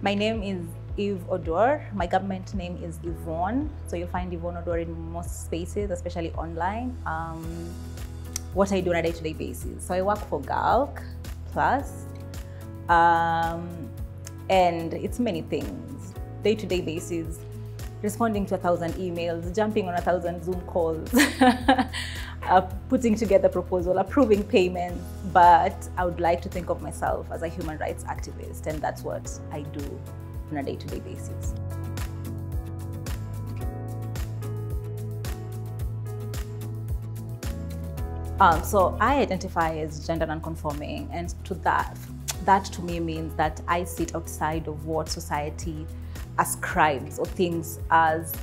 My name is Eve Odor. My government name is Yvonne. So you'll find Yvonne Odor in most spaces, especially online. What I do on a day-to-day basis. So I work for Galck Plus, and it's many things. Day-to-day basis, responding to 1,000 emails, jumping on 1,000 Zoom calls, putting together proposal, approving payments. But I would like to think of myself as a human rights activist, and that's what I do on a day-to-day basis. So I identify as gender non-conforming, and to that to me means that I sit outside of what society ascribes or thinks as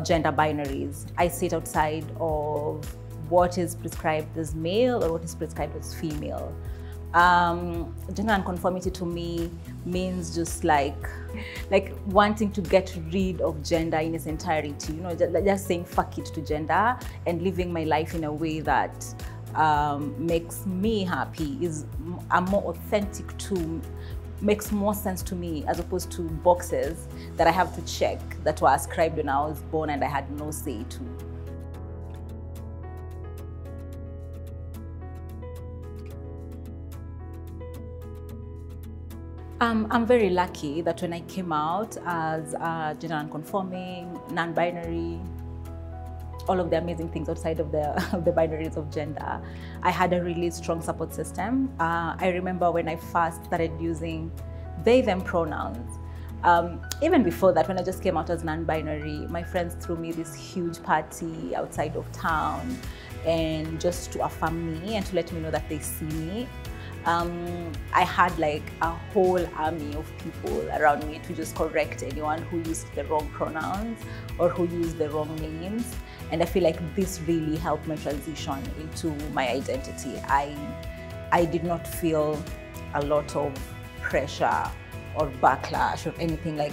gender binaries. I sit outside of what is prescribed as male or what is prescribed as female. Gender nonconformity to me means just like wanting to get rid of gender in its entirety, just saying fuck it to gender and living my life in a way that makes me happy, I'm more authentic to, makes more sense to me as opposed to boxes that I have to check that were ascribed when I was born and I had no say to. I'm very lucky that when I came out as gender non-conforming, non-binary, all of the amazing things outside of the binaries of gender, I had a really strong support system. I remember when I first started using they, them pronouns. Even before that, when I just came out as non-binary, my friends threw me this huge party outside of town, and just to affirm me and to let me know that they see me. I had like a whole army of people around me to just correct anyone who used the wrong pronouns or who used the wrong names. And I feel like this really helped my transition into my identity. I did not feel a lot of pressure or backlash or anything like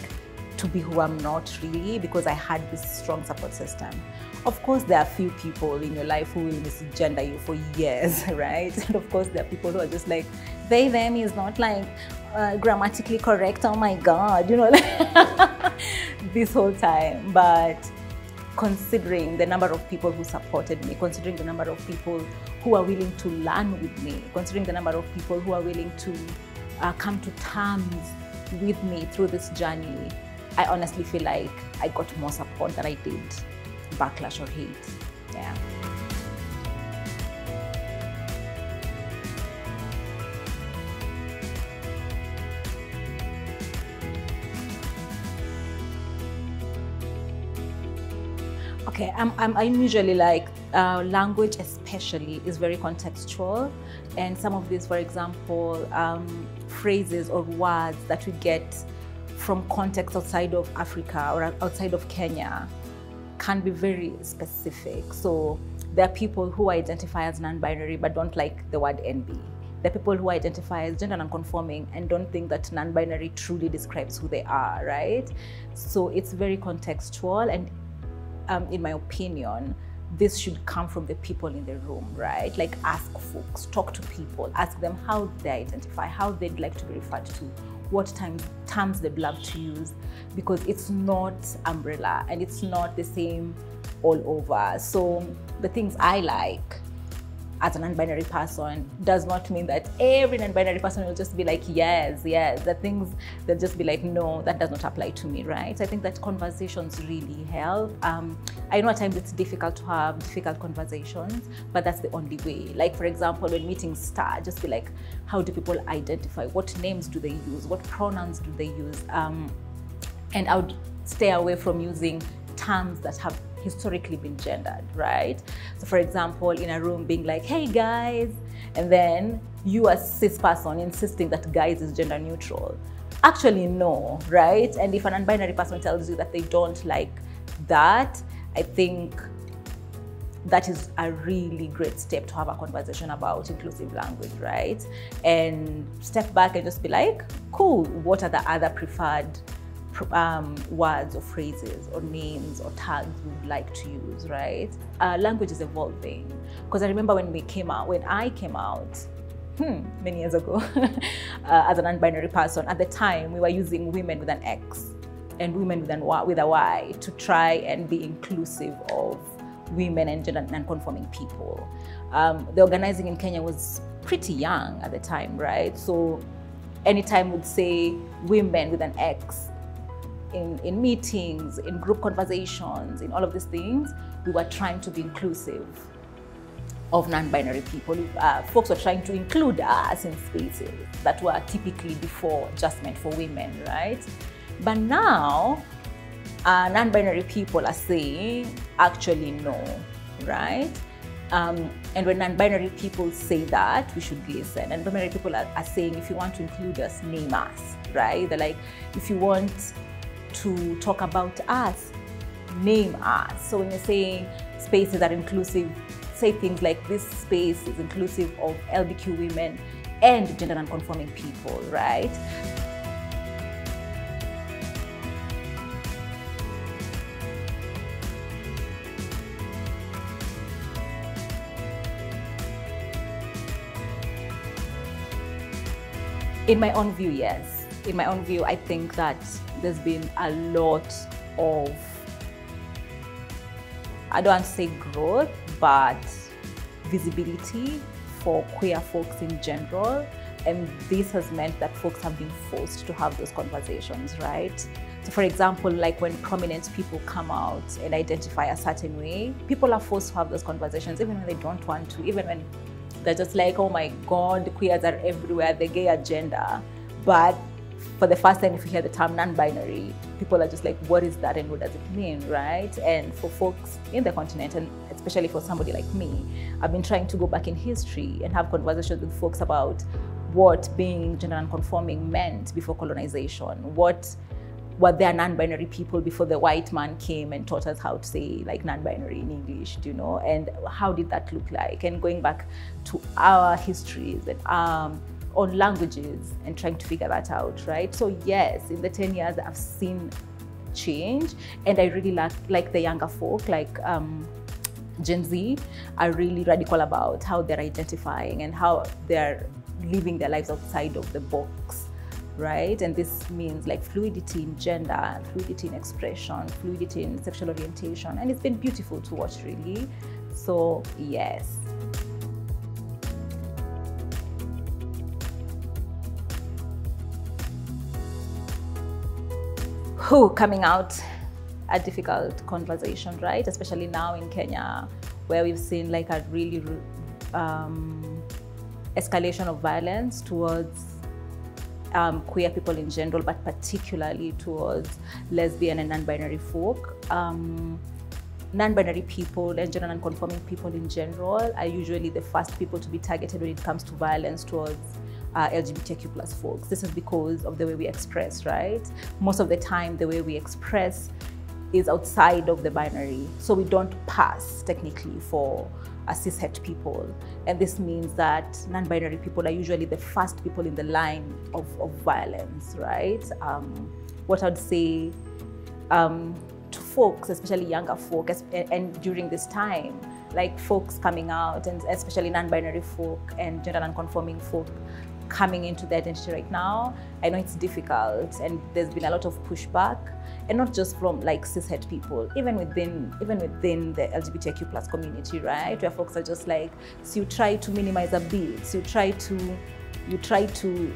to be who I'm not really, because I had this strong support system. Of course, there are few people in your life who will misgender you for years, right? And of course, there are people who are just like, they, them is not like grammatically correct, oh my God, this whole time. But considering the number of people who supported me, considering the number of people who are willing to learn with me, considering the number of people who are willing to come to terms with me through this journey, I honestly feel like I got more support than I did backlash or hate. Yeah. Okay, I'm usually like, language especially is very contextual, and some of these, for example, phrases or words that we get from context outside of Africa or outside of Kenya can be very specific. So there are people who identify as non-binary but don't like the word enby. There are people who identify as gender non-conforming and don't think that non-binary truly describes who they are, right? So it's very contextual, and in my opinion, this should come from the people in the room, right? Like, ask folks, talk to people, ask them how they identify, how they'd like to be referred to, what terms they'd love to use, because it's not umbrella and it's not the same all over. So the things I like as a non-binary person does not mean that every non-binary person will just be like, yes, yes. The things they'll just be like, no, that does not apply to me, right? I think that conversations really help. I know at times it's difficult to have difficult conversations, but that's the only way. Like, for example, when meetings start, just be like, how do people identify? What names do they use? What pronouns do they use? And I would stay away from using terms that have historically been gendered, right? So for example, in a room being like, hey guys, and then you as cis person insisting that guys is gender neutral. Actually, no, right? And if an non-binary person tells you that they don't like that, I think that is a really great step to have a conversation about inclusive language, right? And step back and just be like, cool, what are the other preferred words or phrases or names or tags we would like to use, right? Language is evolving. Because I remember when I came out, many years ago, as a non-binary person. At the time, we were using women with an X and women with a Y to try and be inclusive of women and gender non-conforming people. The organizing in Kenya was pretty young at the time, right? So anytime we'd say women with an X in meetings, in group conversations, in all of these things, we were trying to be inclusive of non-binary people. Folks were trying to include us in spaces that were typically before just meant for women, right? But now, non-binary people are saying, actually no, right? And when non-binary people say that, we should listen. And non-binary people are saying, if you want to include us, name us, right? They're like, if you want to talk about us, name us. So when you're saying spaces are inclusive, say things like, this space is inclusive of LBQ women and gender non-conforming people, right? In my own view, yes. In my own view, I think that there's been a lot of, I don't want to say growth, but visibility for queer folks in general. And this has meant that folks have been forced to have those conversations, right? So for example, like when prominent people come out and identify a certain way, people are forced to have those conversations, even when they don't want to, even when they're just like, oh my God, queers are everywhere, the gay agenda. But for the first time, if you hear the term non-binary, people are just like, what is that and what does it mean, right? And for folks in the continent, and especially for somebody like me, I've been trying to go back in history and have conversations with folks about what being gender non-conforming meant before colonization. What were there non-binary people before the white man came and taught us how to say like non-binary in English, you know, and how did that look like? And going back to our histories and on languages and trying to figure that out, right? So yes, in the 10 years, I've seen change, and I really like the younger folk, like Gen Z, are really radical about how they're identifying and how they're living their lives outside of the box, right? And this means like fluidity in gender, fluidity in expression, fluidity in sexual orientation, and it's been beautiful to watch, really. So yes. Coming out, a difficult conversation, right? Especially now in Kenya, where we've seen like a really escalation of violence towards queer people in general, but particularly towards lesbian and non-binary folk. Non-binary people and gender non-conforming people in general are usually the first people to be targeted when it comes to violence towards LGBTQ plus folks. This is because of the way we express, right? Most of the time, the way we express is outside of the binary. So we don't pass technically for cishet people. And this means that non-binary people are usually the first people in the line of violence, right? What I'd say to folks, especially younger folk, and during this time, like folks coming out, and especially non-binary folk and gender non-conforming folk coming into the identity right now, I know it's difficult, and there's been a lot of pushback, and not just from like cishet people, even within the LGBTQ plus community, right? Where folks are just like, so you try to minimize a bit, so you try to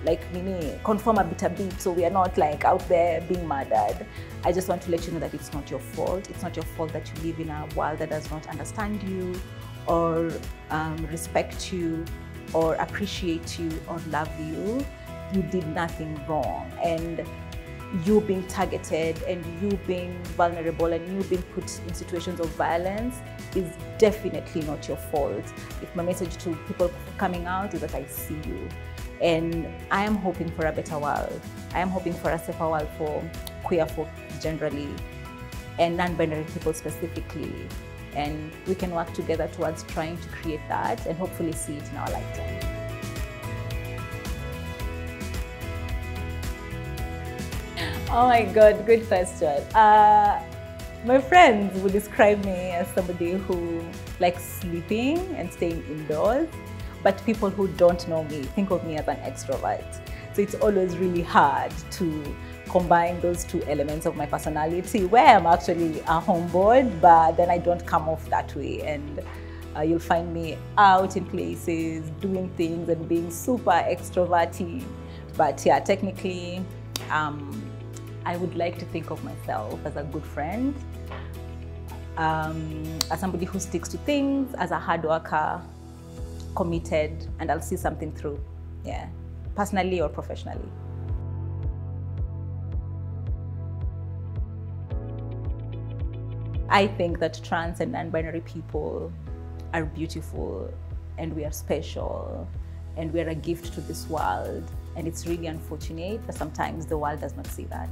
like conform a bit, so we are not like out there being murdered. I just want to let you know that it's not your fault. It's not your fault that you live in a world that does not understand you, or respect you, or appreciate you, or love you. You did nothing wrong, and you being targeted, and you being vulnerable, and you being put in situations of violence is definitely not your fault. If my message to people coming out is that I see you, and I am hoping for a better world. I am hoping for a safer world for queer folk generally, and non-binary people specifically. And we can work together towards trying to create that and hopefully see it in our lifetime. Oh my God, good question. My friends would describe me as somebody who likes sleeping and staying indoors, but people who don't know me think of me as an extrovert. So it's always really hard to combine those two elements of my personality, where I'm actually a homeboard, but then I don't come off that way. And you'll find me out in places, doing things and being super extroverty. But yeah, technically, I would like to think of myself as a good friend, as somebody who sticks to things, as a hard worker, committed, and I'll see something through, yeah, personally or professionally. I think that trans and non-binary people are beautiful, and we are special, and we are a gift to this world. And it's really unfortunate that sometimes the world does not see that.